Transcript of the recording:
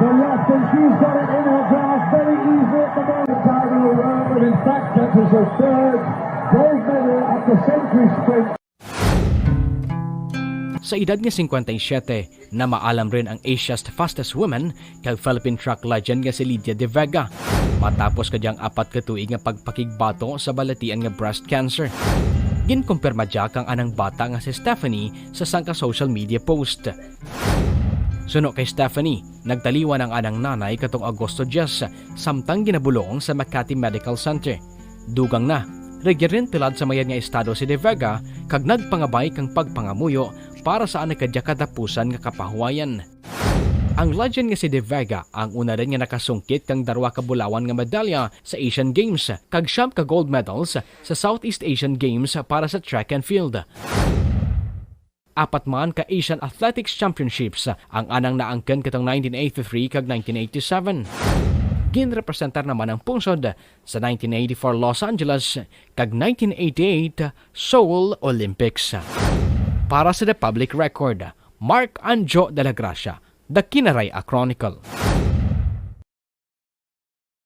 the left, and she's got it in her grasp very easily at the moment. Tiger will run, but in fact that was her third gold medal at the century sprint. Sa edad nga 57, na maalam rin ang Asia's fastest woman kay Philippine track legend nga si Lydia De Vega. Matapos kadyang 4 ka tuig nga pagpakigbato sa balatian nga breast cancer. Ginkumpirma dya kang anang bata nga si Stephanie sa sangka social media post. Suno kay Stephanie, nagtaliwan ang anang nanay katong Agosto 10 samtang ginabulong sa Makati Medical Center. Dugang na, regyerin tilad sa mayan nga estado si De Vega kag nagpangabay kang pagpangamuyo para sa anakadya katapusan nga kapahuwayan. Ang legend nga si De Vega ang una rin nga nakasungkit kang darwa ka bulawan nga medalya sa Asian Games kag siyam ka gold medals sa Southeast Asian Games para sa track and field. 4 man ka Asian Athletics Championships ang anang naangken katong 1983 kag 1987. Ginrepresentar naman ang pungsod sa 1984 Los Angeles kag 1988 Seoul Olympics. Para sa The Public Record, Mark Anjo de la Gracia, The Kinaraya Chronicle.